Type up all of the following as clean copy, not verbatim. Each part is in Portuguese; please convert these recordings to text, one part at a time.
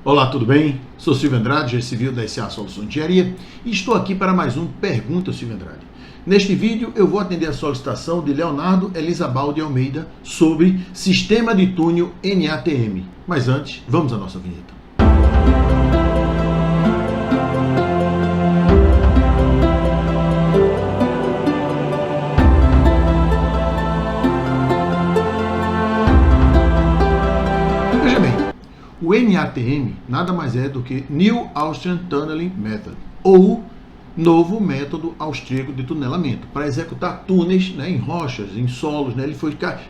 Olá, tudo bem? Sou Silvio Andrade, engenheiro civil da SA Soluções de Engenharia, e estou aqui para mais um Pergunta Silvio Andrade. Neste vídeo eu vou atender a solicitação de Leonardo Elisabaldi Almeida sobre sistema de túnel NATM. Mas antes, vamos à nossa vinheta. Veja bem, o NATM nada mais é do que New Austrian Tunneling Method, ou novo método austríaco de tunelamento, para executar túneis, né, em rochas, em solos. Né?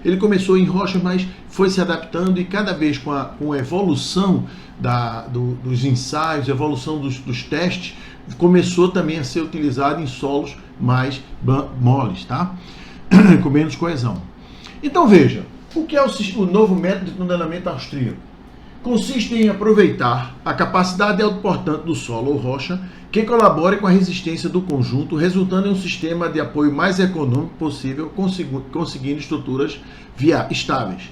Ele começou em rochas, mas foi se adaptando, e cada vez com a evolução dos ensaios, a evolução dos testes, começou também a ser utilizado em solos mais moles, tá? Com menos coesão. Então veja, o que é o novo método de tunelamento austríaco? Consiste em aproveitar a capacidade autoportante do solo ou rocha que colabore com a resistência do conjunto, resultando em um sistema de apoio mais econômico possível, conseguindo estruturas estáveis.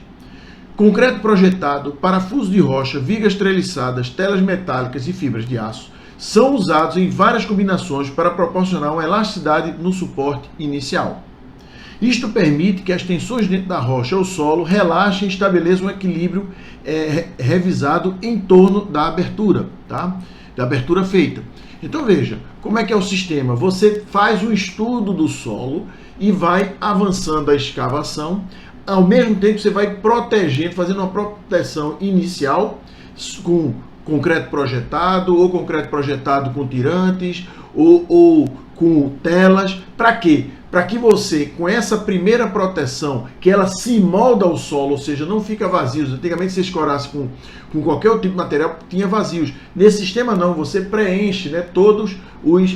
Concreto projetado, parafuso de rocha, vigas treliçadas, telas metálicas e fibras de aço são usados em várias combinações para proporcionar uma elasticidade no suporte inicial. Isto permite que as tensões dentro da rocha ou solo relaxem e estabeleçam um equilíbrio revisado em torno da abertura, tá? Da abertura feita. Então veja, como é que é o sistema? Você faz um estudo do solo e vai avançando a escavação, ao mesmo tempo você vai protegendo, fazendo uma proteção inicial com concreto projetado, ou concreto projetado com tirantes, ou com telas. Para quê? Para que você, com essa primeira proteção, que ela se molda ao solo, ou seja, não fica vazio. Antigamente, se escorasse com qualquer outro tipo de material, tinha vazios. Nesse sistema não, você preenche, né, todos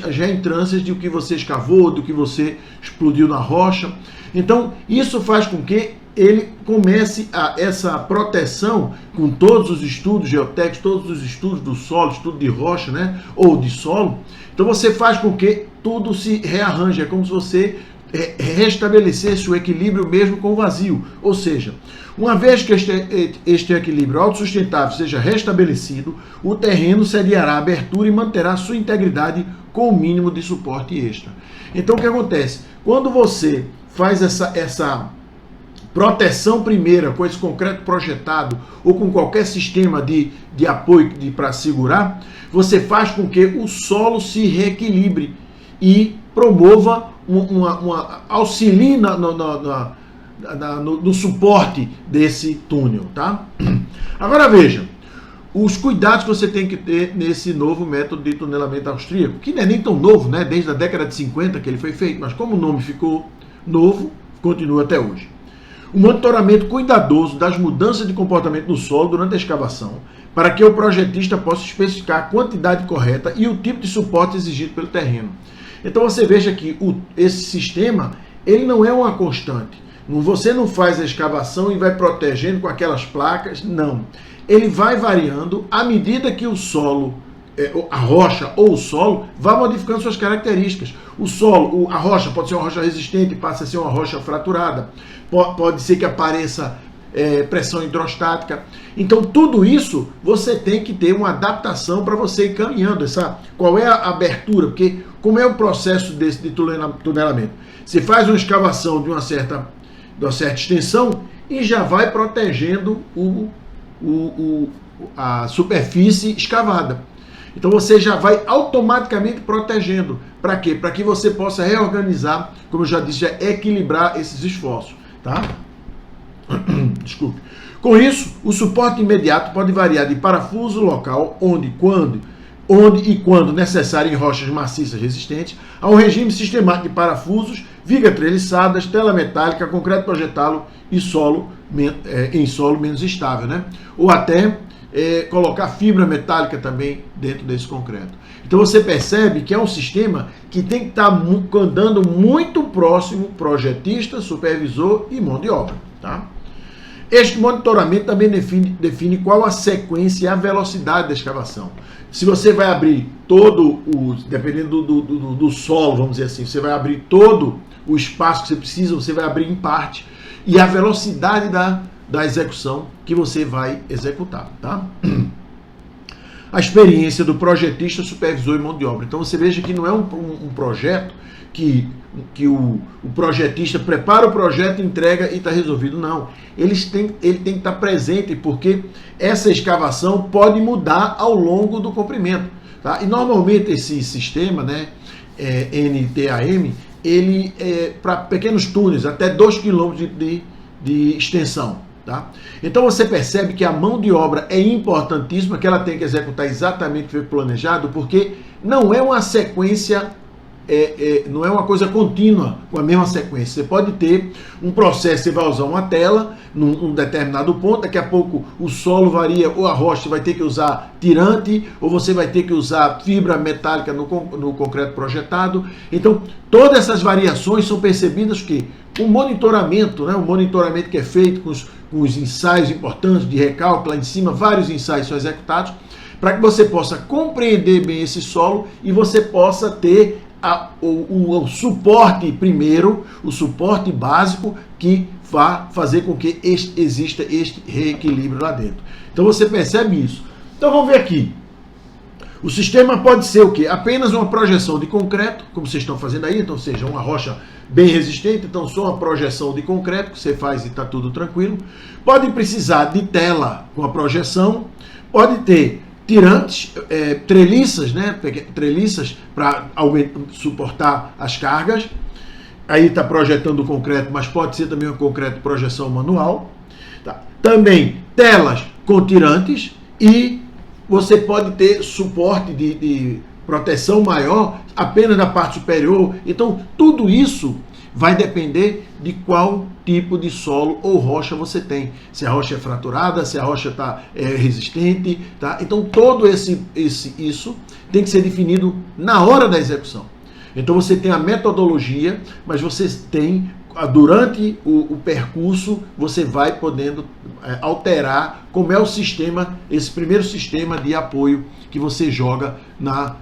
as reentrâncias do que você escavou, do que você explodiu na rocha. Então, isso faz com que ele comece essa proteção com todos os estudos geotécnicos, todos os estudos do solo, estudo de rocha, né, ou de solo. Então você faz com que tudo se rearranje, é como se você restabelecesse o equilíbrio mesmo com o vazio. Ou seja, uma vez que este equilíbrio autossustentável seja restabelecido, o terreno cederá a abertura e manterá sua integridade com o mínimo de suporte extra. Então o que acontece? Quando você faz essa proteção primeira com esse concreto projetado ou com qualquer sistema de apoio para segurar, você faz com que o solo se reequilibre e promova auxilie no suporte desse túnel, tá? Agora veja, os cuidados que você tem que ter nesse novo método de tunelamento austríaco, que não é nem tão novo, né? Desde a década de 50 que ele foi feito, mas como o nome ficou novo, continua até hoje. O monitoramento cuidadoso das mudanças de comportamento do solo durante a escavação, para que o projetista possa especificar a quantidade correta e o tipo de suporte exigido pelo terreno. Então você veja que esse sistema, ele não é uma constante. Você não faz a escavação e vai protegendo com aquelas placas, não. Ele vai variando à medida que o solo, a rocha ou o solo, vai modificando suas características. O solo, a rocha pode ser uma rocha resistente e passa a ser uma rocha fraturada. Pode ser que apareça pressão hidrostática. Então tudo isso você tem que ter uma adaptação para você ir caminhando. Qual é a abertura? Porque como é o processo de tunelamento? Você faz uma escavação de uma certa extensão e já vai protegendo a superfície escavada. Então você já vai automaticamente protegendo. Para quê? Para que você possa reorganizar, como eu já disse, já equilibrar esses esforços. Tá? Desculpe. Com isso, o suporte imediato pode variar de parafuso local, onde e quando necessário em rochas maciças resistentes, a um regime sistemático de parafusos, viga treliçadas, tela metálica, concreto projetado e solo em solo menos estável, né? Ou até colocar fibra metálica também dentro desse concreto. Então você percebe que é um sistema que tem que estar andando muito próximo projetista, supervisor e mão de obra, tá? Este monitoramento também define qual a sequência e a velocidade da escavação. Se você vai abrir dependendo do solo, vamos dizer assim, você vai abrir todo o espaço que você precisa, você vai abrir em parte, e a velocidade da execução que você vai executar, tá? a experiência do projetista, supervisor e mão de obra. Então você veja que não é um projeto que o projetista prepara o projeto, entrega e está resolvido. Não. Ele tem que estar presente, porque essa escavação pode mudar ao longo do comprimento. Tá? E normalmente esse sistema, né, NTAM, ele é para pequenos túneis, até 2 km de extensão. Tá? Então você percebe que a mão de obra é importantíssima, que ela tem que executar exatamente o que foi planejado, porque não é uma sequência, não é uma coisa contínua com a mesma sequência. Você pode ter um processo, você vai usar uma tela num determinado ponto, daqui a pouco o solo varia, ou a rocha vai ter que usar tirante, ou você vai ter que usar fibra metálica no concreto projetado. Então todas essas variações são percebidas que o monitoramento, né, o monitoramento que é feito com os ensaios importantes de recálculo lá em cima, vários ensaios são executados, para que você possa compreender bem esse solo e você possa ter o suporte primeiro, o suporte básico que vá fazer com que exista este reequilíbrio lá dentro. Então você percebe isso. Então vamos ver aqui. O sistema pode ser o quê? Apenas uma projeção de concreto, como vocês estão fazendo aí, então seja uma rocha bem resistente, então só uma projeção de concreto que você faz e está tudo tranquilo. Pode precisar de tela com a projeção, pode ter tirantes, treliças, né? Treliças para suportar as cargas. Aí está projetando o concreto, mas pode ser também um concreto projeção manual. Tá? Também telas com tirantes e você pode ter suporte de proteção maior apenas na parte superior. Então, tudo isso vai depender de qual tipo de solo ou rocha você tem. Se a rocha é fraturada, se a rocha está resistente. Tá? Então, todo isso tem que ser definido na hora da execução. Então, você tem a metodologia, mas você tem, durante o percurso, você vai podendo alterar como é o sistema, esse primeiro sistema de apoio que você joga na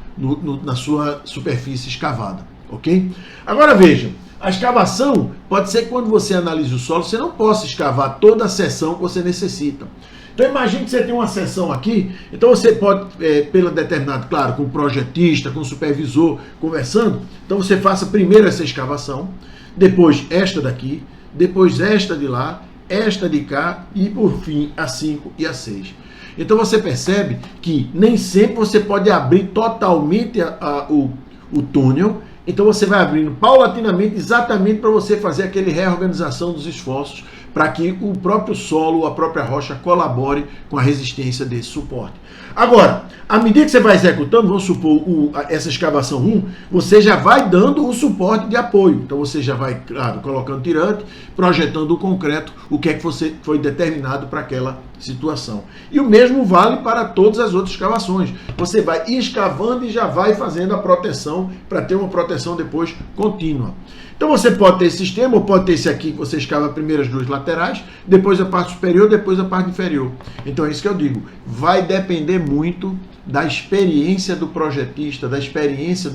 sua superfície escavada, ok? Agora veja, a escavação pode ser que quando você analisa o solo, você não possa escavar toda a seção que você necessita. Então imagine que você tem uma seção aqui, então você pode, pelo determinado, claro, com o projetista, com o supervisor, conversando, então você faça primeiro essa escavação, depois esta daqui, depois esta de lá, esta de cá e por fim a 5 e a 6. Então você percebe que nem sempre você pode abrir totalmente o túnel, então você vai abrindo paulatinamente exatamente para você fazer aquela reorganização dos esforços para que o próprio solo, a própria rocha colabore com a resistência desse suporte. Agora, à medida que você vai executando, vamos supor, essa escavação 1, você já vai dando o suporte de apoio. Então você já vai, claro, colocando tirante, projetando o concreto, o que é que foi determinado para aquela situação. E o mesmo vale para todas as outras escavações. Você vai escavando e já vai fazendo a proteção para ter uma proteção depois contínua. Então você pode ter esse sistema, ou pode ter esse aqui que você escava primeiro as duas laterais, depois a parte superior, depois a parte inferior. Então é isso que eu digo, vai depender muito da experiência do projetista, da experiência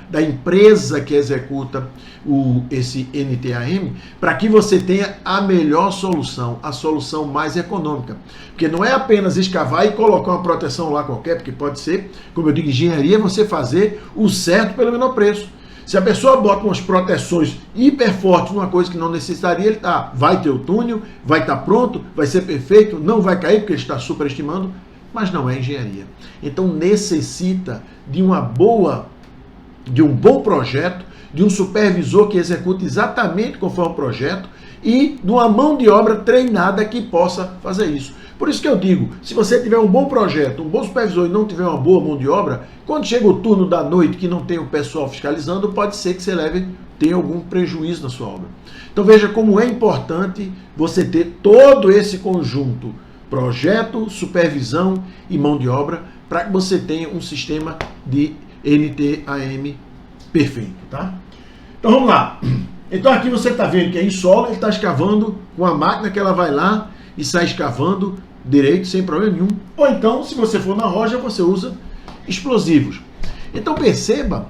da empresa que executa esse NTAM, para que você tenha a melhor solução, a solução mais econômica. Porque não é apenas escavar e colocar uma proteção lá qualquer, porque pode ser, como eu digo, engenharia, você fazer o certo pelo menor preço. Se a pessoa bota umas proteções hiper fortes numa coisa que não necessitaria, ele vai ter o túnel, vai estar pronto, vai ser perfeito, não vai cair porque ele está superestimando, mas não é engenharia. Então necessita de um bom projeto, de um supervisor que execute exatamente conforme o projeto e de uma mão de obra treinada que possa fazer isso. Por isso que eu digo, se você tiver um bom projeto, um bom supervisor e não tiver uma boa mão de obra, quando chega o turno da noite que não tem o pessoal fiscalizando, pode ser que você tenha algum prejuízo na sua obra. Então veja como é importante você ter todo esse conjunto, projeto, supervisão e mão de obra, para que você tenha um sistema de NTAM perfeito, tá? Então vamos lá. Então aqui você está vendo que é em solo, ele está escavando com a máquina que ela vai lá e sai escavando direito, sem problema nenhum. Ou então, se você for na rocha, você usa explosivos. Então perceba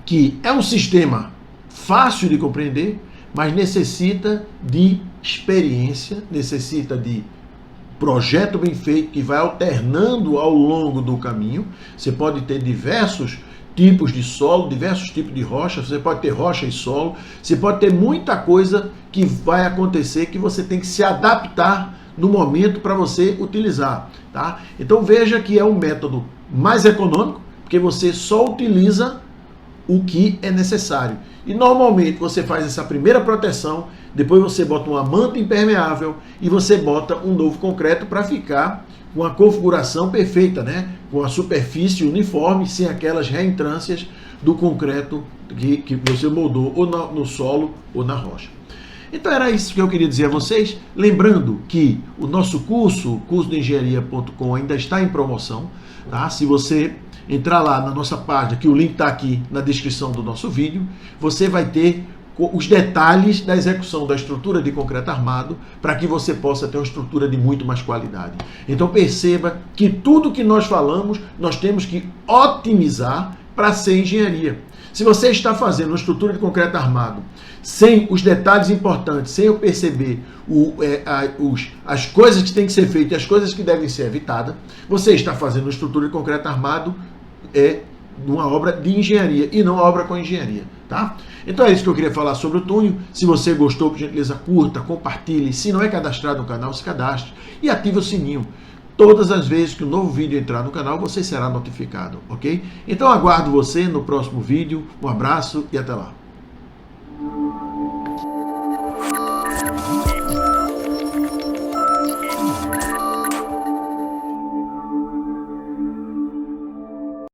que é um sistema fácil de compreender, mas necessita de experiência, necessita de projeto bem feito que vai alternando ao longo do caminho. Você pode ter diversos tipos de solo, diversos tipos de rocha, você pode ter rocha e solo, você pode ter muita coisa que vai acontecer que você tem que se adaptar no momento para você utilizar, tá? Então veja que é um método mais econômico, porque você só utiliza o que é necessário. E normalmente você faz essa primeira proteção, depois você bota uma manta impermeável e você bota um novo concreto para ficar com a configuração perfeita, né? Com a superfície uniforme, sem aquelas reentrâncias do concreto que você moldou ou no solo ou na rocha. Então era isso que eu queria dizer a vocês. Lembrando que o nosso curso de engenharia.com ainda está em promoção, tá? Se você entrar lá na nossa página, que o link está aqui na descrição do nosso vídeo, você vai ter os detalhes da execução da estrutura de concreto armado para que você possa ter uma estrutura de muito mais qualidade. Então perceba que tudo que nós falamos, nós temos que otimizar para ser engenharia. Se você está fazendo uma estrutura de concreto armado sem os detalhes importantes, sem eu perceber as coisas que têm que ser feitas e as coisas que devem ser evitadas, você está fazendo uma estrutura de concreto armado uma obra de engenharia e não obra com engenharia, tá? Então é isso que eu queria falar sobre o túnel. Se você gostou, por gentileza, curta, compartilhe. Se não é cadastrado no canal, se cadastre e ative o sininho. Todas as vezes que um novo vídeo entrar no canal, você será notificado, ok? Então aguardo você no próximo vídeo. Um abraço e até lá.